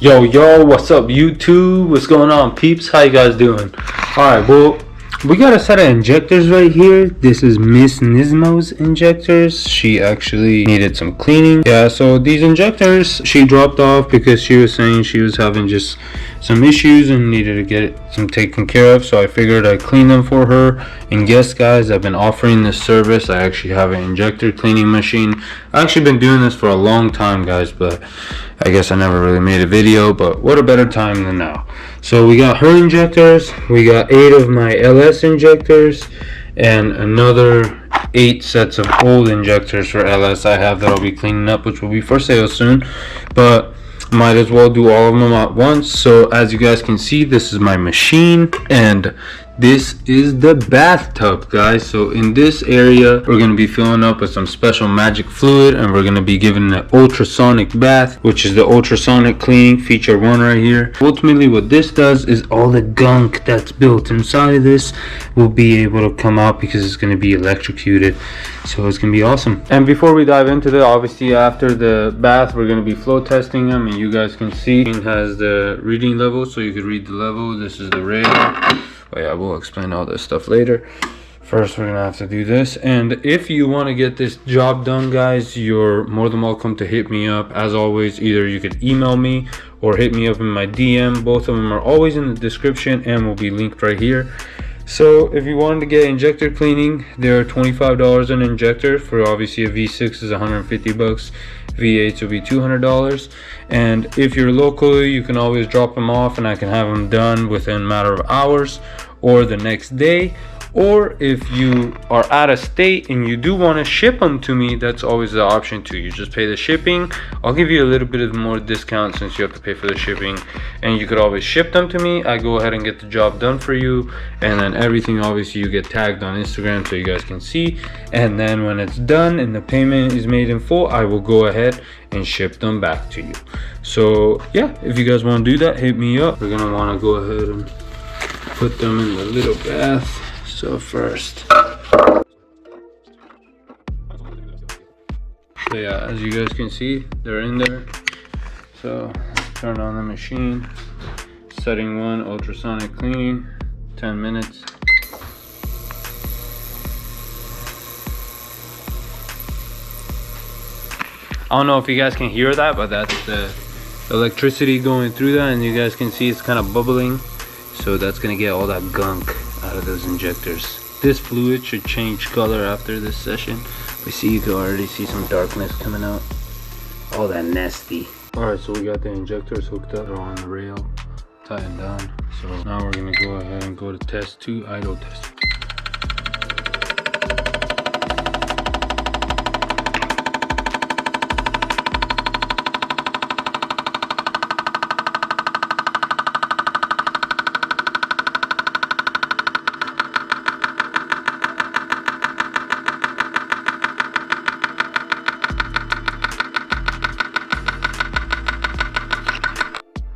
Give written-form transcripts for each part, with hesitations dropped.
Yo, what's up YouTube? What's going on, peeps? How you guys doing? Alright, well, we got a set of injectors right here. This is Miss Nismo's injectors. She actually needed some cleaning. Yeah, so these injectors she dropped off because she was saying she was having just some issues and needed to get some taken care of. So I figured I'd clean them for her. And guess guys, I've been offering this service. I actually have an injector cleaning machine. I've actually been doing this for a long time, guys, but I guess I never really made a video, but what a better time than now. So we got her injectors, we got 8 of my LS injectors, and another 8 sets of old injectors for LS I have that I'll be cleaning up, which will be for sale soon, but might as well do all of them at once. So as you guys can see, this is my machine, and this is the bathtub, guys. So in this area, we're going to be filling up with some special magic fluid, and we're going to be giving an ultrasonic bath, which is the ultrasonic cleaning feature 1 right here. Ultimately, what this does is all the gunk that's built inside of this will be able to come out because it's going to be electrocuted. So it's going to be awesome. And before we dive into that, obviously after the bath, we're going to be flow testing them, and you guys can see it has the reading level, so you can read the level. This is the rail. But yeah, we'll explain all this stuff later. First, we're gonna have to do this. And if you want to get this job done, guys, you're more than welcome to hit me up. As always, either you could email me or hit me up in my DM. Both of them are always in the description and will be linked right here. So if you wanted to get injector cleaning, they're $25 an injector. For obviously a V6 is 150 bucks. V8s will be $200. And if you're local, you can always drop them off and I can have them done within a matter of hours or the next day. Or if you are out of state and you do want to ship them to me, that's always the option too. You just pay the shipping. I'll give you a little bit of more discount since you have to pay for the shipping, and you could always ship them to me. I go ahead and get the job done for you, and then everything obviously you get tagged on Instagram so you guys can see. And then when it's done and the payment is made in full, I will go ahead and ship them back to you. So yeah, if you guys want to do that, hit me up. We're gonna want to go ahead and put them in the little bath. So first, so yeah, as you guys can see, they're in there. So turn on the machine. Setting 1, ultrasonic cleaning, 10 minutes. I don't know if you guys can hear that, but that's the electricity going through that, and you guys can see it's kind of bubbling. So that's gonna get all that gunk out of those injectors. This fluid should change color after this session. We see, you can already see some darkness coming out. All that nasty. Alright, so we got the injectors hooked up. They're on the rail, tightened down. So now we're gonna go ahead and go to test 2, idle test.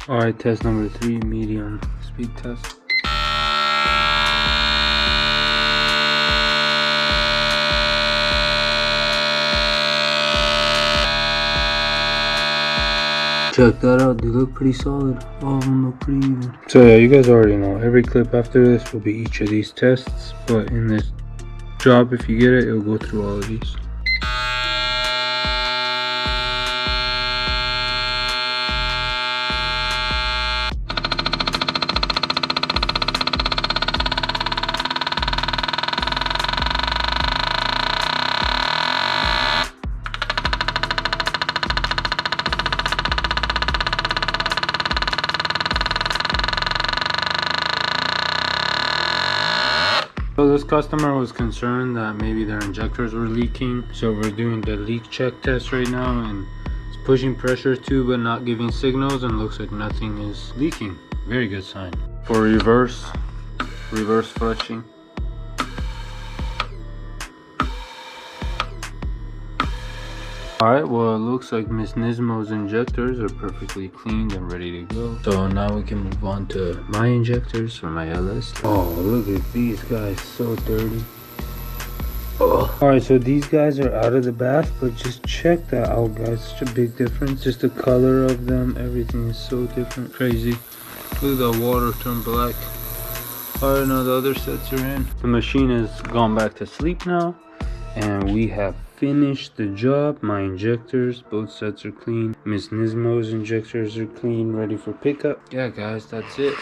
Alright, test number 3, medium speed test. Check that out, they look pretty solid. All of them look pretty even. So yeah, you guys already know, every clip after this will be each of these tests, but in this job, if you get it, it'll go through all of these. So this customer was concerned that maybe their injectors were leaking, so we're doing the leak check test right now, and it's pushing pressure too but not giving signals, and looks like nothing is leaking. Very good sign. For reverse flushing. Alright, well, it looks like Miss Nismo's injectors are perfectly cleaned and ready to go. So now we can move on to my injectors for my LS. Oh, look at these guys, so dirty. Alright, so these guys are out of the bath, but just check that out, guys. Such a big difference. Just the color of them, everything is so different. Crazy. Look at the water turn black. Alright, now the other sets are in. The machine has gone back to sleep now, and we have finished the job. My injectors, both sets are clean. Miss Nismo's injectors are clean, ready for pickup. Yeah, guys, that's it.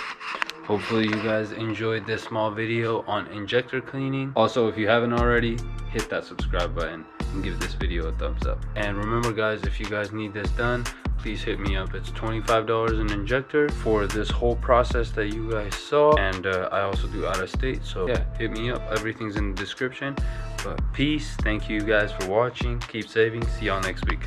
Hopefully you guys enjoyed this small video on injector cleaning. Also, if you haven't already, hit that subscribe button and give this video a thumbs up. And remember, guys, if you guys need this done, please hit me up. It's $25 an injector for this whole process that you guys saw. And I also do out of state, so yeah, hit me up. Everything's in the description. But peace. Thank you guys for watching. Keep saving. See y'all next week.